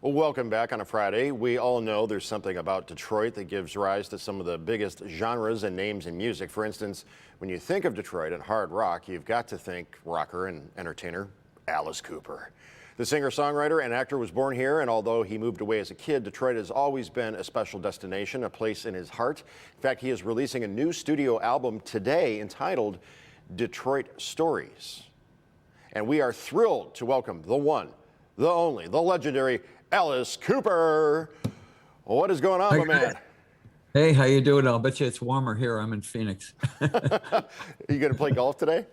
Well, welcome back on a Friday. We all know there's something about Detroit that gives rise to some of the biggest genres and names in music. For instance, when you think of Detroit and hard rock, you've got to think rocker and entertainer Alice Cooper. The singer-songwriter and actor was born here, and although he moved away as a kid, Detroit has always been a special destination, a place in his heart. In fact, he is releasing a new studio album today entitled Detroit Stories. And we are thrilled to welcome the one, the only, the legendary Alice Cooper. What is going on, my man? Hey, how you doing? I'll bet you it's warmer here. I'm in Phoenix. Are you going to play golf today?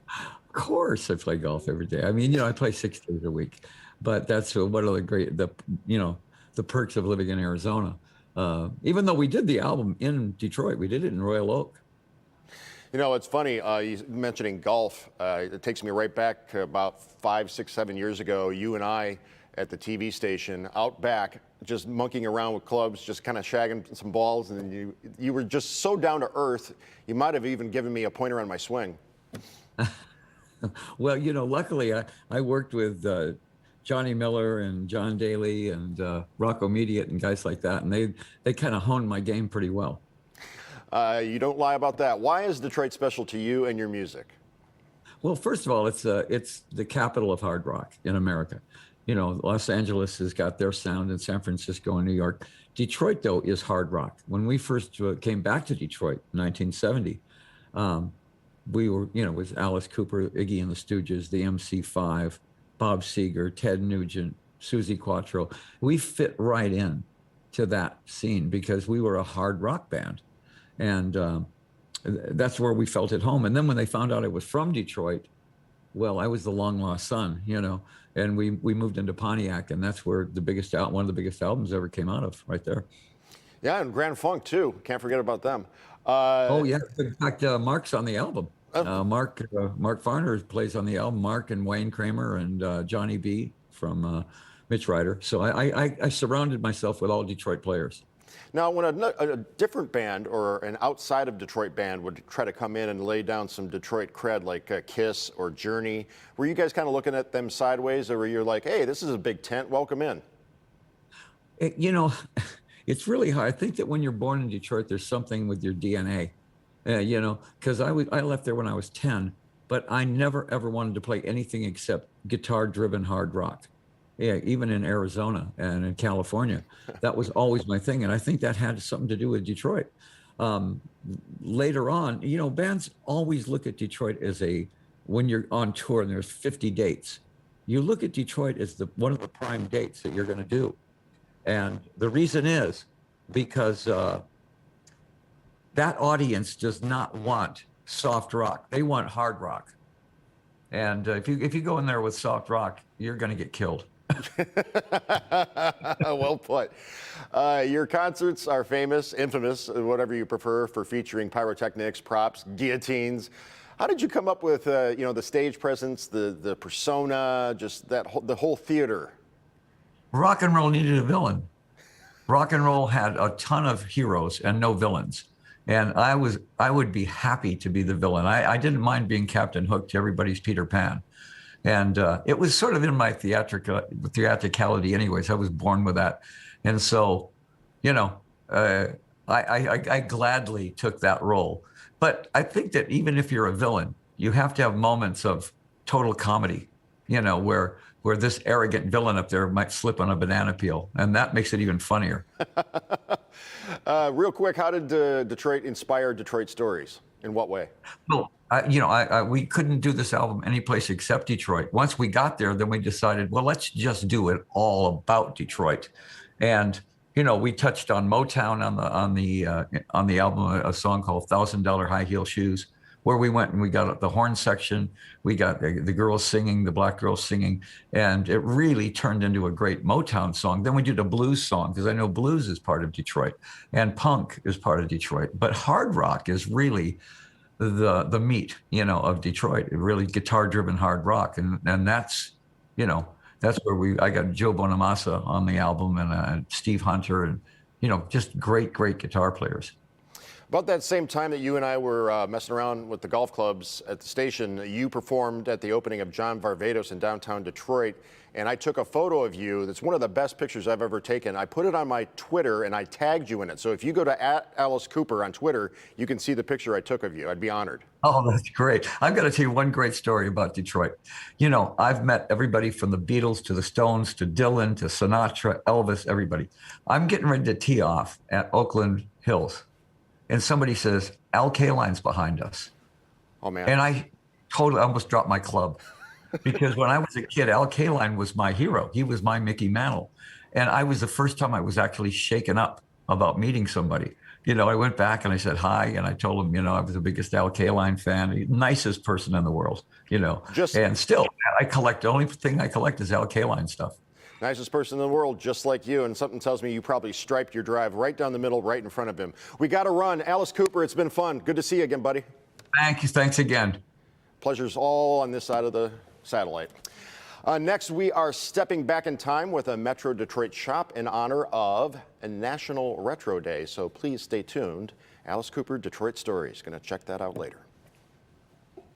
Of course, I play golf every day. I mean, I play 6 days a week, but that's one of the perks of living in Arizona. Even though we did the album in Detroit, we did it in Royal Oak. It's funny, you mentioning golf. It takes me right back to about 5, 6, 7 years ago. You and I at the TV station out back, just monkeying around with clubs, just kind of shagging some balls, and you were just so down to earth. You might have even given me a pointer on my swing. Well, luckily I worked with Johnny Miller and John Daly and Rocco Mediate and guys like that, and they kind of honed my game pretty well. You don't lie about that. Why is Detroit special to you and your music? Well, first of all, it's the capital of hard rock in America. Los Angeles has got their sound, and San Francisco and New York. Detroit, though, is hard rock. When we first came back to Detroit in 1970, we were, it was Alice Cooper, Iggy and the Stooges, the MC5, Bob Seger, Ted Nugent, Suzi Quatro. We fit right in to that scene because we were a hard rock band. And that's where we felt at home. And then when they found out I was from Detroit, well, I was the long lost son, and we moved into Pontiac, and that's where one of the biggest albums ever came out of, right there. Yeah, and Grand Funk too. Can't forget about them. Oh yeah, in fact, Mark's on the album. Mark Farner plays on the album. Mark and Wayne Kramer and Johnny B from Mitch Ryder. So I surrounded myself with all Detroit players. Now, when a different band or an outside of Detroit band would try to come in and lay down some Detroit cred like Kiss or Journey, were you guys kind of looking at them sideways, or were you like, hey, this is a big tent, welcome in? It's really hard. I think that when you're born in Detroit, there's something with your DNA, because I left there when I was 10, but I never, ever wanted to play anything except guitar-driven hard rock. Yeah, even in Arizona and in California, that was always my thing. And I think that had something to do with Detroit. Later on, bands always look at Detroit as when you're on tour and there's 50 dates, you look at Detroit as one of the prime dates that you're going to do. And the reason is because that audience does not want soft rock. They want hard rock. And if you go in there with soft rock, you're going to get killed. Well put. Your concerts are famous, infamous, whatever you prefer, for featuring pyrotechnics, props, guillotines. How did you come up with, the stage presence, the persona, just the whole theater? Rock and roll needed a villain. Rock and roll had a ton of heroes and no villains. And I would be happy to be the villain. I didn't mind being Captain Hook to everybody's Peter Pan. And it was sort of in my theatricality anyways. I was born with that. And so, I gladly took that role. But I think that even if you're a villain, you have to have moments of total comedy, where this arrogant villain up there might slip on a banana peel. And that makes it even funnier. Real quick, how did Detroit inspire Detroit Stories? In what way? Well, we couldn't do this album anyplace except Detroit. Once we got there, then we decided, well, let's just do it all about Detroit. And we touched on Motown on the album, a song called $1,000 High Heel Shoes, where we went and we got the horn section, we got the girls singing, the black girls singing, and it really turned into a great Motown song. Then we did a blues song, because I know blues is part of Detroit and punk is part of Detroit, but hard rock is really the meat, of Detroit. Really guitar-driven hard rock, and that's, that's where I got Joe Bonamassa on the album and Steve Hunter, and just great guitar players. About that same time that you and I were messing around with the golf clubs at the station, you performed at the opening of John Varvatos in downtown Detroit, and I took a photo of you. That's one of the best pictures I've ever taken. I put it on my Twitter, and I tagged you in it. So if you go to @AliceCooper on Twitter, you can see the picture I took of you. I'd be honored. Oh, that's great. I've got to tell you one great story about Detroit. You know, I've met everybody from the Beatles to the Stones to Dylan to Sinatra, Elvis, everybody. I'm getting ready to tee off at Oakland Hills, and somebody says, Al Kaline's behind us. Oh, man. And I totally almost dropped my club because when I was a kid, Al Kaline was my hero. He was my Mickey Mantle. And I was the first time I was actually shaken up about meeting somebody. You know, I went back and I said hi, and I told him, you know, I was the biggest Al Kaline fan, nicest person in the world, you know. And still, I collect, the only thing I collect is Al Kaline stuff. Nicest person in the world, just like you. And something tells me you probably striped your drive right down the middle, right in front of him. We got to run. Alice Cooper, it's been fun. Good to see you again, buddy. Thank you. Thanks again. Pleasure's all on this side of the satellite. Next, we are stepping back in time with a Metro Detroit shop in honor of a National Retro Day. So please stay tuned. Alice Cooper, Detroit Stories. Going to check that out later.